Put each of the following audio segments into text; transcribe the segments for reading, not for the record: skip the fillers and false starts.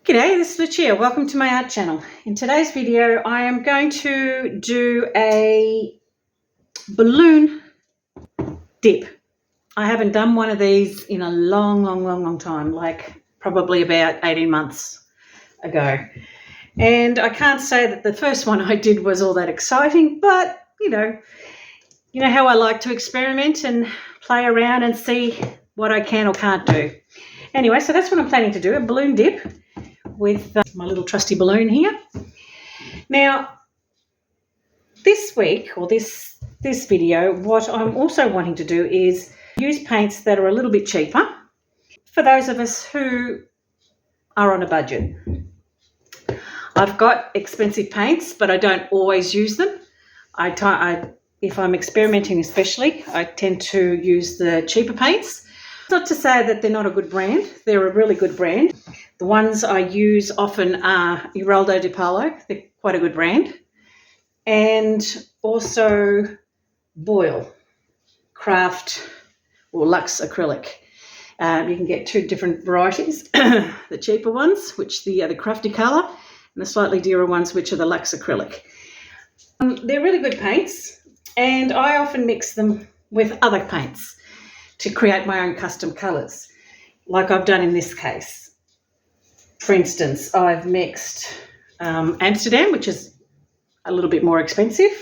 G'day, this is Fushia. Welcome to my art channel. In today's video, I am going to do a balloon dip. I haven't done one of these in a long time, like probably about 18 months ago. And I can't say that the first one I did was all that exciting, but you know how I like to experiment and play around and see what I can or can't do. Anyway, so that's what I'm planning to do, a balloon dip with my little trusty balloon here. Now, this week or this video, what I'm also wanting to do is use paints that are a little bit cheaper for those of us who are on a budget. I've got expensive paints, but I don't always use them. If I'm experimenting especially, I tend to use the cheaper paints. Not to say that they're not a good brand. They're a really good brand. The ones I use often are Eraldo de Paolo. They're quite a good brand. And also Boyle, Craft or Luxe Acrylic. You can get two different varieties. The cheaper ones, which the Crafty colour, and the slightly dearer ones, which are the Luxe Acrylic. They're really good paints, and I often mix them with other paints to create my own custom colours, like I've done in this case. For instance, I've mixed Amsterdam, which is a little bit more expensive,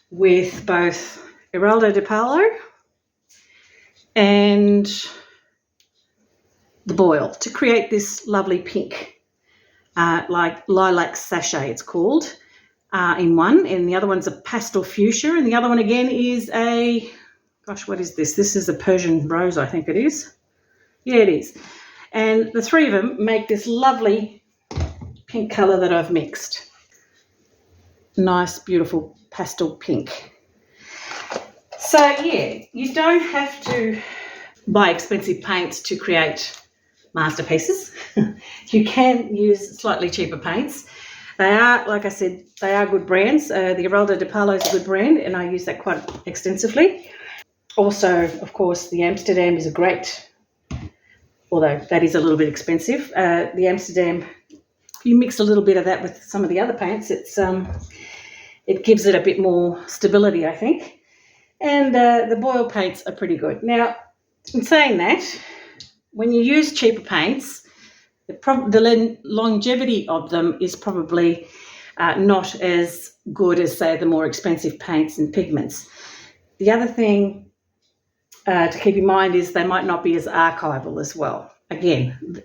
with both Eraldo de Paolo and the Boyle to create this lovely pink, like Lilac Sachet it's called, in one, and the other one's a Pastel Fushia, and the other one again is a, gosh, what is this? This is a Persian rose, I think it is. Yeah, it is. And the three of them make this lovely pink colour that I've mixed. Nice, beautiful pastel pink. So, yeah, you don't have to buy expensive paints to create masterpieces. You can use slightly cheaper paints. They are, like I said, they are good brands. The Eraldo de Paolo is a good brand, and I use that quite extensively. Also, of course, the Amsterdam is a great, although that is a little bit expensive. The Amsterdam, if you mix a little bit of that with some of the other paints, it gives it a bit more stability, I think. And the Boyle paints are pretty good. Now, in saying that, when you use cheaper paints, the longevity of them is probably not as good as, say, the more expensive paints and pigments. The other thing to keep in mind is they might not be as archival as well, again,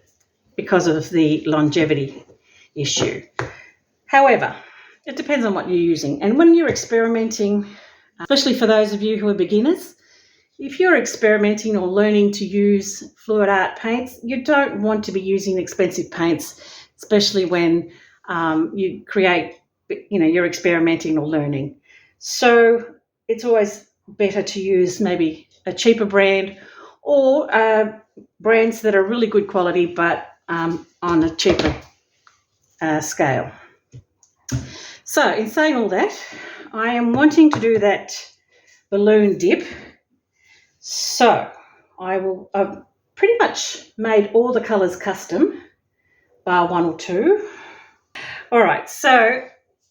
because of the longevity issue. However, it depends on what you're using. And when you're experimenting, especially for those of you who are beginners, if you're experimenting or learning to use fluid art paints, you don't want to be using expensive paints, especially when you create, you're experimenting or learning. So it's always better to use maybe a cheaper brand or brands that are really good quality but on a cheaper scale. So in saying all that, I am wanting to do that balloon dip. So I've pretty much made all the colours custom, bar one or two. All right, so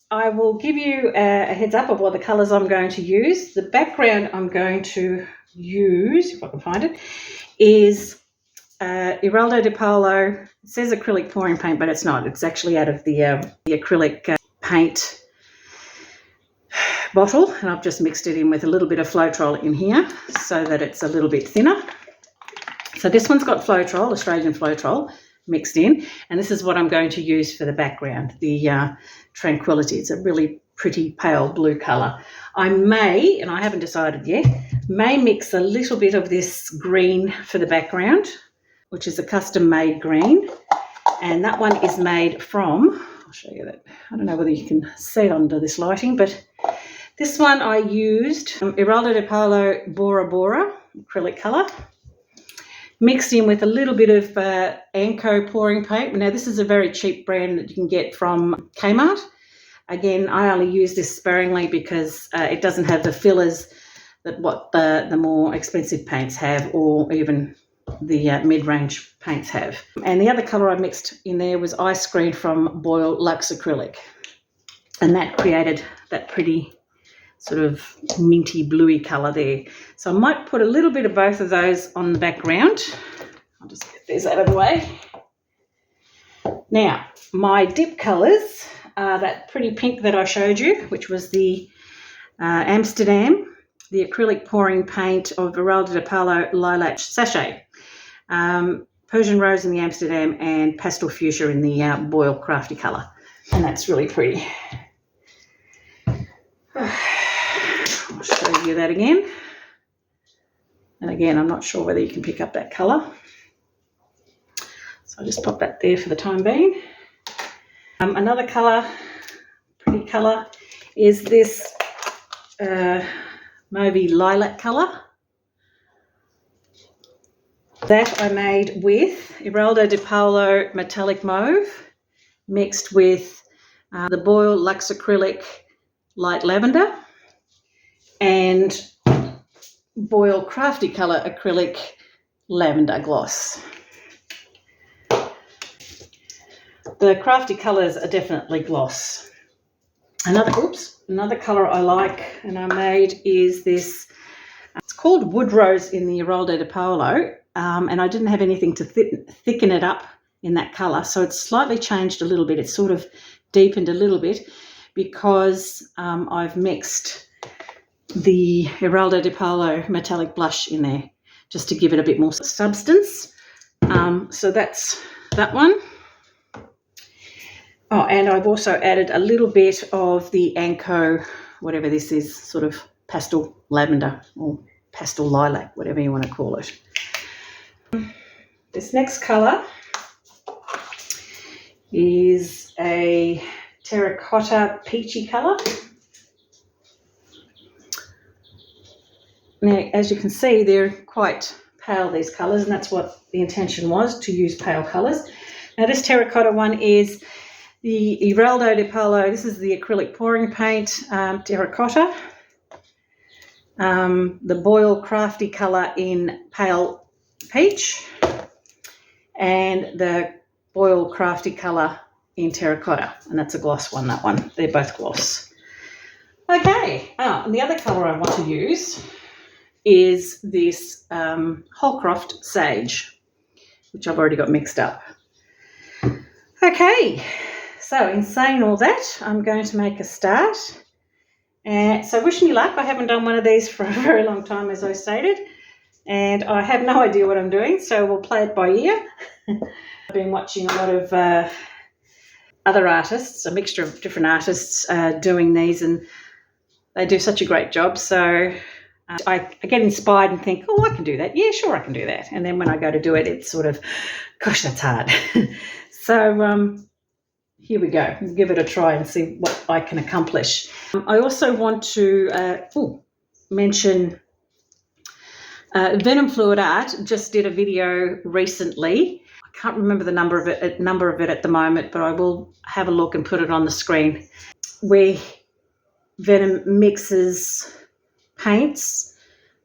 I will give you a heads up of what the colours I'm going to use. The background I'm going to use, if I can find it, is Eraldo de Paolo. It says acrylic pouring paint, but it's not. It's actually out of the acrylic paint bottle, and I've just mixed it in with a little bit of Floetrol in here so that it's a little bit thinner. So this one's got Floetrol, Australian Floetrol, mixed in, and this is what I'm going to use for the background, the Tranquillity. It's a really pretty pale blue colour. I may, and I haven't decided yet, may mix a little bit of this green for the background, which is a custom-made green, and that one is made from, I'll show you that. I don't know whether you can see it under this lighting, but this one I used Eraldo de Paolo Bora acrylic colour, mixed in with a little bit of Anko pouring paint. Now, this is a very cheap brand that you can get from Kmart. Again, I only use this sparingly because it doesn't have the fillers that what the more expensive paints have, or even the mid-range paints have. And the other colour I mixed in there was Ice Green from Boyle Luxe Acrylic. And that created that pretty sort of minty bluey colour there. So I might put a little bit of both of those on the background. I'll just get these out of the way. Now, my dip colours are that pretty pink that I showed you, which was the Amsterdam, the acrylic pouring paint of Eraldo de Paolo Lilac Sachet, Persian Rose in the Amsterdam, and Pastel Fuchsia in the Boyle Crafty colour. And that's really pretty. I'll show you that again. And again, I'm not sure whether you can pick up that colour. So I'll just pop that there for the time being. Another colour, pretty colour, is this Mauve Lilac colour. That I made with Eraldo de Paolo Metallic Mauve mixed with the Boyle Luxe Acrylic Light Lavender and Boyle Crafty Colour Acrylic Lavender Gloss. The Crafty colours are definitely gloss. Another colour I like and I made is this, it's called Wood Rose in the Eraldo de Paolo, and I didn't have anything to thicken it up in that colour, so it's slightly changed a little bit. It's sort of deepened a little bit because I've mixed the Eraldo de Paolo metallic blush in there just to give it a bit more substance. So that's that one. Oh, and I've also added a little bit of the Anko, whatever this is, sort of pastel lavender or pastel lilac, whatever you want to call it. This next colour is a terracotta peachy colour. Now, as you can see, they're quite pale, these colours, and that's what the intention was, to use pale colours. Now, this terracotta one is the Eraldo de Paolo. This is the acrylic pouring paint, terracotta. The Boyle Crafty colour in pale peach, and the Boyle Crafty colour in terracotta, and that's a gloss one, that one. They're both gloss. Okay, and the other colour I want to use is this Holcroft Sage, which I've already got mixed up. Okay, so in saying all that, I'm going to make a start. So wish me luck. I haven't done one of these for a very long time, as I stated, and I have no idea what I'm doing, so we'll play it by ear. I've been watching a lot of other artists, a mixture of different artists doing these, and they do such a great job. So I get inspired and think, oh, I can do that. Yeah, sure, I can do that. And then when I go to do it, it's sort of, gosh, that's hard. So here we go. We'll give it a try and see what I can accomplish. I also want to mention Venom Fluid Art just did a video recently. I can't remember the number of it at the moment, but I will have a look and put it on the screen, where Venom mixes paints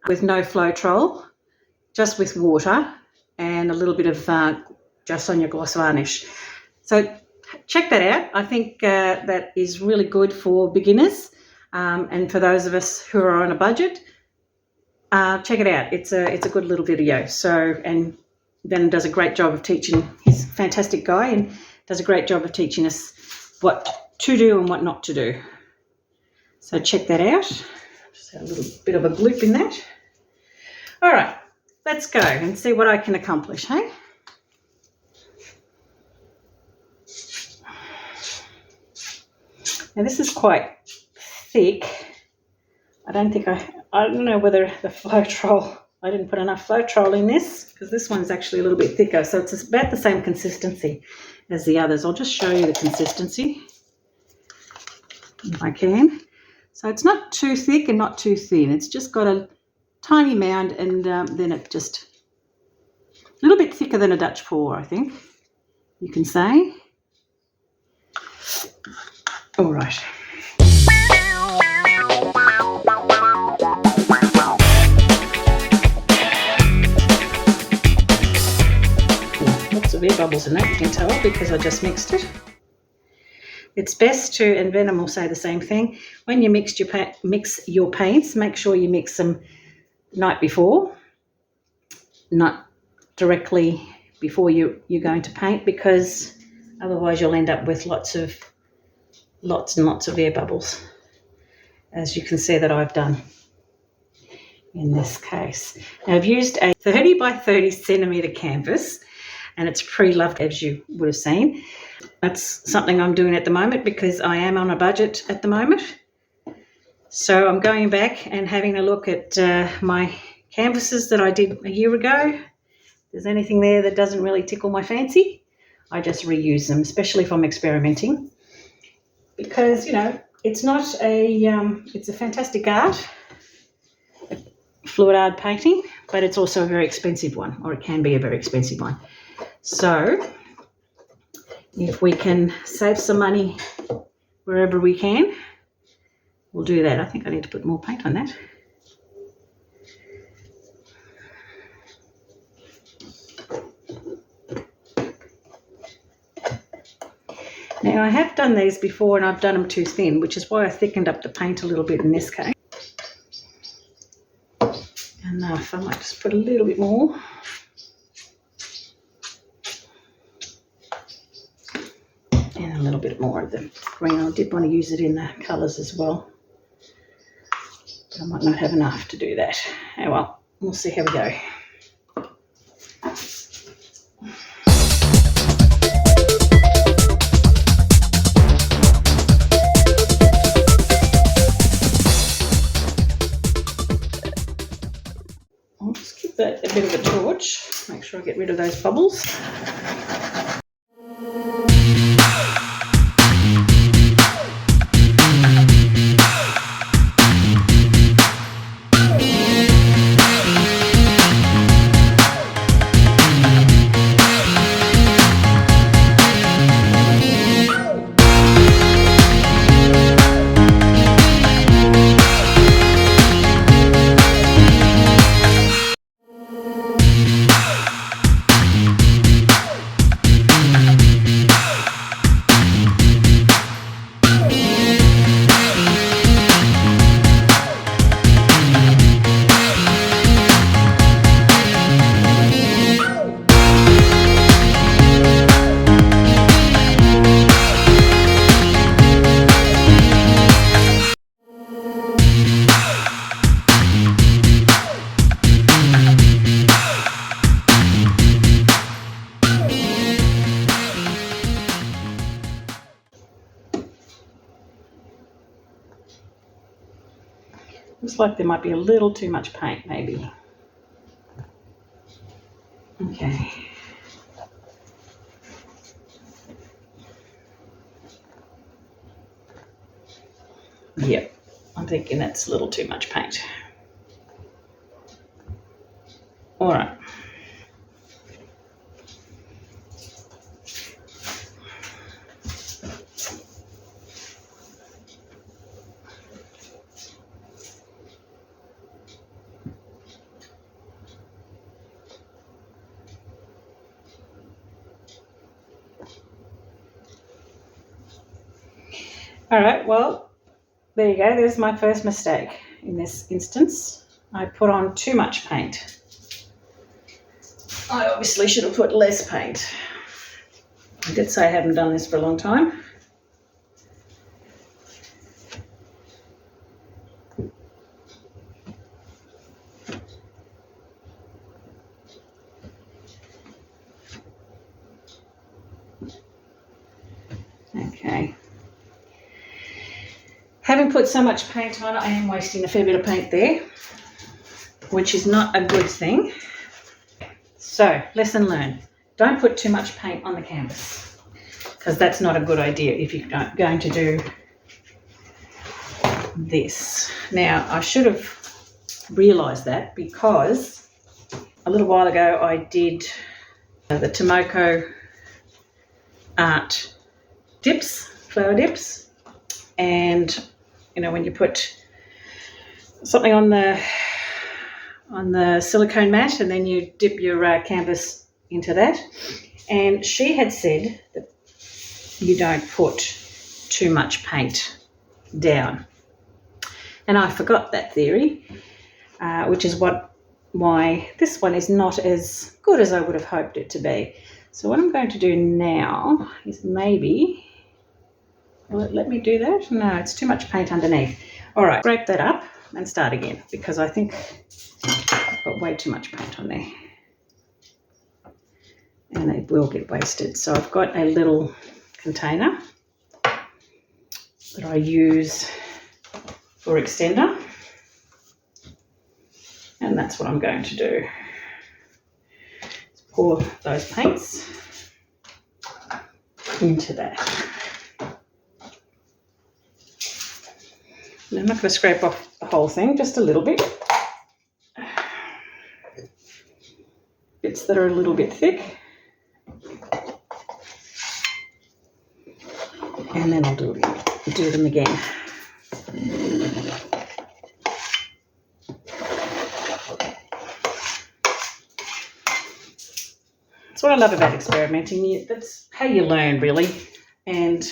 with no Floetrol, just with water and a little bit of just on your gloss varnish. So check that out. I think that is really good for beginners and for those of us who are on a budget. Check it out. It's a good little video. So, and Ben does a great job of teaching. He's a fantastic guy and does a great job of teaching us what to do and what not to do. So check that out. Just had a little bit of a gloop in that. All right, let's go and see what I can accomplish, hey? Now this is quite thick. I don't know whether the Floetrol, I didn't put enough Floetrol in this, because this one's actually a little bit thicker, so it's about the same consistency as the others. I'll just show you the consistency if I can. So it's not too thick and not too thin. It's just got a tiny mound, and then it just a little bit thicker than a Dutch pour, I think you can say. All right. of air bubbles in that, you can tell, because I just mixed it. It's best to, and Venom will say the same thing, when you mix your paints, make sure you mix them night before, not directly before you're going to paint, because otherwise you'll end up with lots and lots of air bubbles, as you can see that I've done in this case. Now I've used a 30 by 30 centimetre canvas, and it's pre-loved, as you would have seen. That's something I'm doing at the moment because I am on a budget at the moment. So I'm going back and having a look at my canvases that I did a year ago. If there's anything there that doesn't really tickle my fancy, I just reuse them, especially if I'm experimenting. Because, you know, it's not it's a fantastic art, fluid art painting, but it's also a very expensive one, or it can be a very expensive one. So if we can save some money wherever we can, we'll do that. I think I need to put more paint on that. Now I have done these before and I've done them too thin, which is why I thickened up the paint a little bit in this case. Enough, I might just put a little bit more. And a little bit more of the green. I did want to use it in the colours as well, but I might not have enough to do that. Oh well, we'll see how we go. I'll just give that a bit of a torch, make sure I get rid of those bubbles. Looks like there might be a little too much paint, maybe. Okay. Yep, I'm thinking that's a little too much paint. All right. All right, well, there you go. There's my first mistake in this instance. I put on too much paint. I obviously should have put less paint. I did say I haven't done this for a long time. Okay. Having put so much paint on, I am wasting a fair bit of paint there, which is not a good thing. So, lesson learned. Don't put too much paint on the canvas, because that's not a good idea if you're going to do this. Now, I should have realised that, because a little while ago I did the Tomoko art dips, flower dips, and you know, when you put something on the silicone mat and then you dip your canvas into that, And she had said that you don't put too much paint down. And I forgot that theory, which is why this one is not as good as I would have hoped it to be. So what I'm going to do now is maybe, will it let me do that? No, it's too much paint underneath. All right, scrape that up and start again, because I think I've got way too much paint on there. And it will get wasted. So I've got a little container that I use for extender. And that's what I'm going to do. Pour those paints into that. And I'm not going to scrape off the whole thing, just a little bit. Bits that are a little bit thick. And then I'll do them again. That's what I love about experimenting. That's how you learn, really. And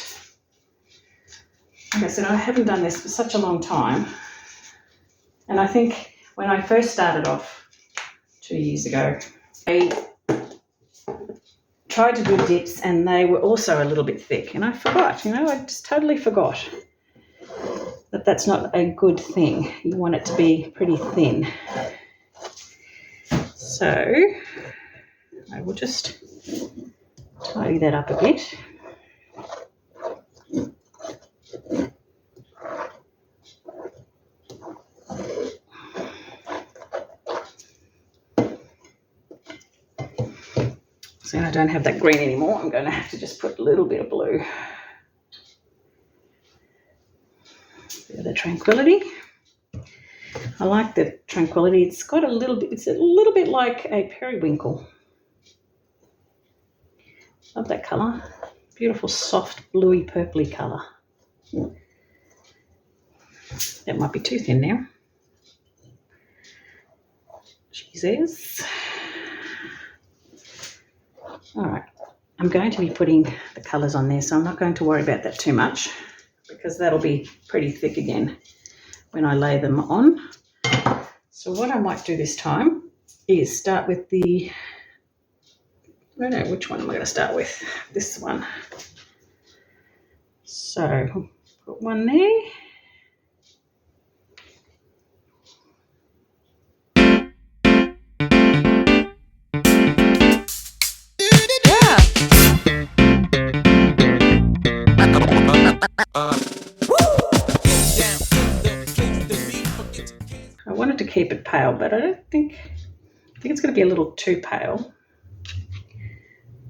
like I said, I haven't done this for such a long time. And I think when I first started off 2 years ago, I tried to do dips and they were also a little bit thick. And I forgot, I just totally forgot that that's not a good thing. You want it to be pretty thin. So I will just tidy that up a bit. So I don't have that green anymore. I'm going to have to just put a little bit of blue. The Tranquillity. I like the Tranquillity. It's got a little bit like a periwinkle. Love that colour. Beautiful, soft, bluey, purpley colour. That might be too thin now. Jesus. All right. I'm going to be putting the colours on there, so I'm not going to worry about that too much because that'll be pretty thick again when I lay them on. So what I might do this time is start with the, I don't know, which one am I going to start with? This one. So put one there. I wanted to keep it pale, but I think it's going to be a little too pale.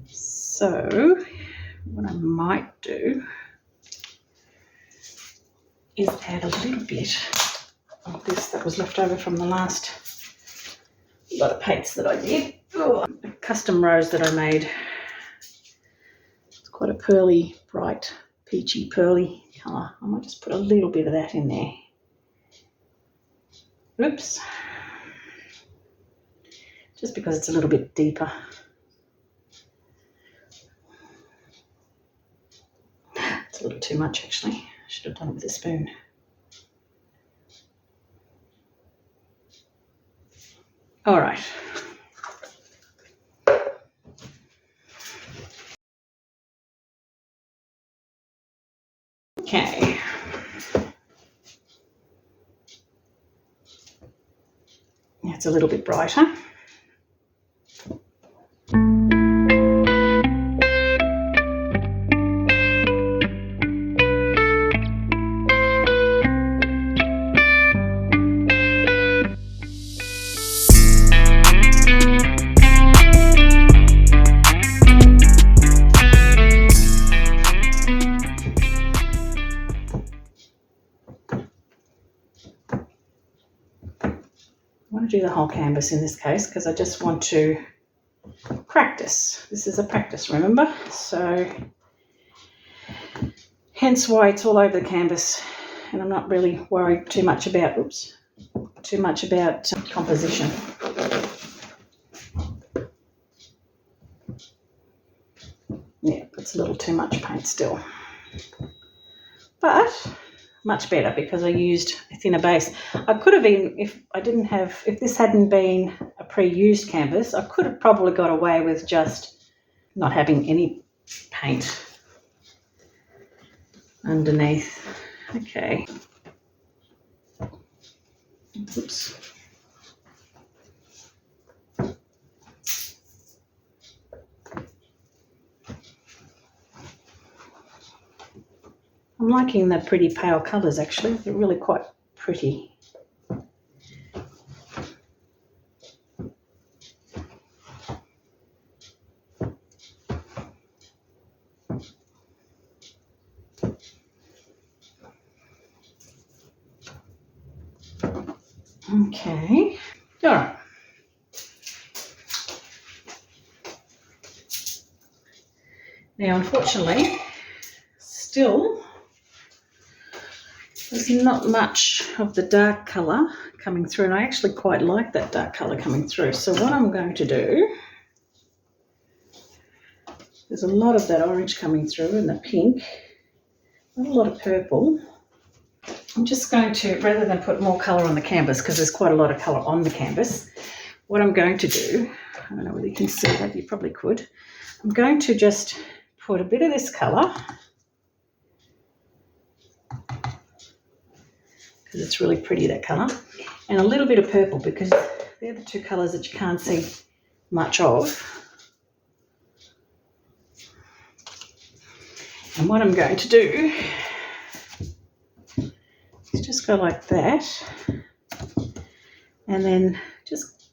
So what I might do is add a little bit of this that was left over from the last lot of paints that I did. Oh, a custom rose that I made. It's quite a pearly, bright, peachy, pearly colour. I might just put a little bit of that in there. Oops. Just because it's a little bit deeper. It's a little too much, actually. I should have done it with a spoon. All right. Okay. It's a little bit brighter. Do the whole canvas in this case because I just want to practice. This is a practice, remember? So hence why it's all over the canvas and I'm not really worried too much about composition. it's a little too much paint still. But much better because I used a thinner base. I could have even, if this hadn't been a pre-used canvas, I could have probably got away with just not having any paint underneath. Okay. Oops. I'm liking the pretty pale colours actually. They're really quite pretty. Okay, all right. Now, unfortunately, still, there's not much of the dark colour coming through, and I actually quite like that dark colour coming through. So what I'm going to do, there's a lot of that orange coming through and the pink, not a lot of purple. I'm just going to, rather than put more colour on the canvas, because there's quite a lot of colour on the canvas, what I'm going to do, I don't know whether you can see that, you probably could, I'm going to just put a bit of this colour, because it's really pretty, that colour, and a little bit of purple, because they're the two colours that you can't see much of. And what I'm going to do is just go like that, and then just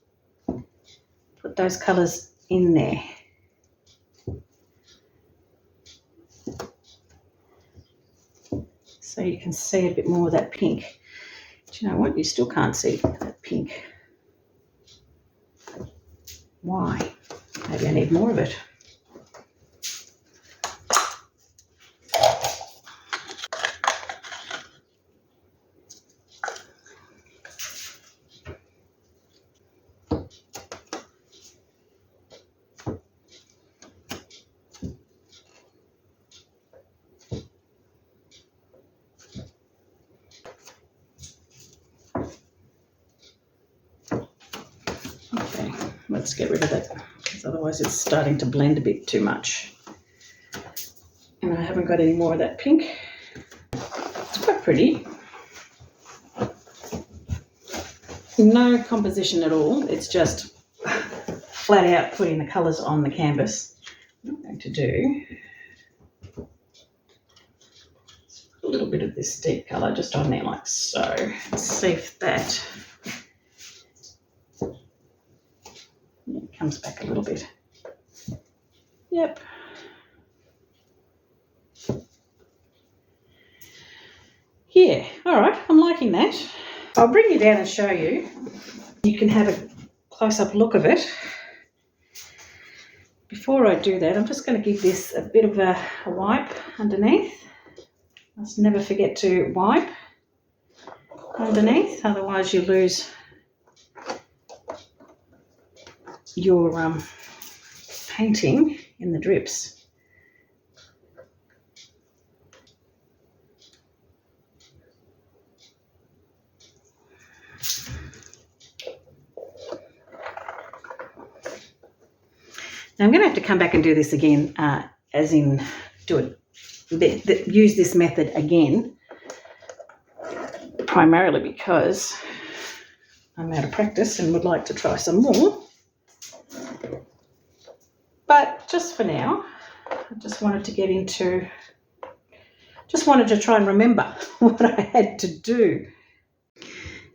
put those colours in there. So you can see a bit more of that pink. Do you know what? You still can't see that pink. Why? Maybe I need more of it. Let's get rid of that, because otherwise it's starting to blend a bit too much. And I haven't got any more of that pink. It's quite pretty. No composition at all. It's just flat out putting the colours on the canvas. What I'm going to do, a little bit of this deep colour just on there like so. Let's see if that comes back a little bit. Yep. Yeah, all right, I'm liking that. I'll bring you down and show you. You can have a close-up look of it. Before I do that, I'm just going to give this a bit of a wipe underneath. Must never forget to wipe underneath, otherwise you lose your painting in the drips. Now I'm going to have to come back and do this again, as in use this method again, primarily because I'm out of practice and would like to try some more. But just for now, I just wanted to try and remember what I had to do.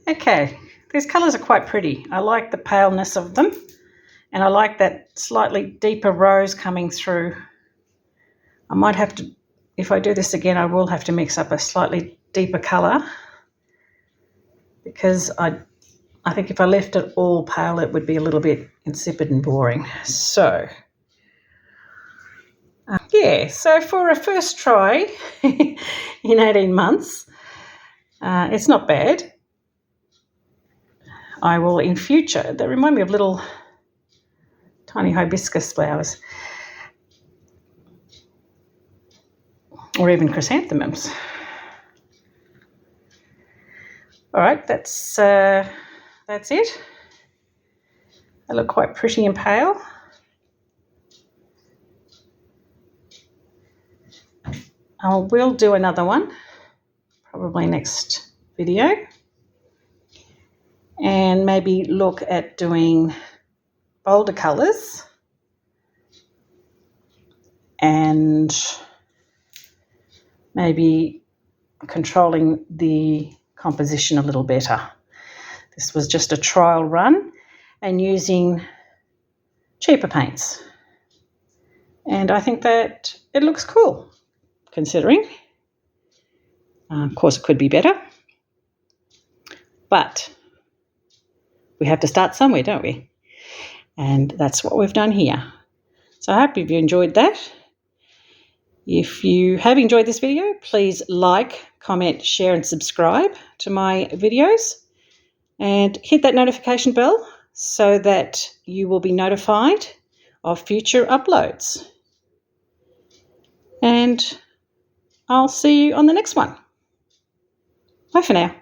Okay, these colours are quite pretty. I like the paleness of them, and I like that slightly deeper rose coming through. I might have to, if I do this again, I will have to mix up a slightly deeper colour, because I think if I left it all pale, it would be a little bit insipid and boring. So yeah, so for a first try in 18 months, it's not bad. I will in future, they remind me of little tiny hibiscus flowers. or even chrysanthemums. All right, that's it. They look quite pretty and pale. I will do another one, probably next video, and maybe look at doing bolder colours and maybe controlling the composition a little better. This was just a trial run and using cheaper paints. And I think that it looks cool, considering. Of course, it could be better. But we have to start somewhere, don't we? And that's what we've done here. So I hope you've enjoyed that. If you have enjoyed this video, please like, comment, share and subscribe to my videos. And hit that notification bell so that you will be notified of future uploads. And I'll see you on the next one. Bye for now.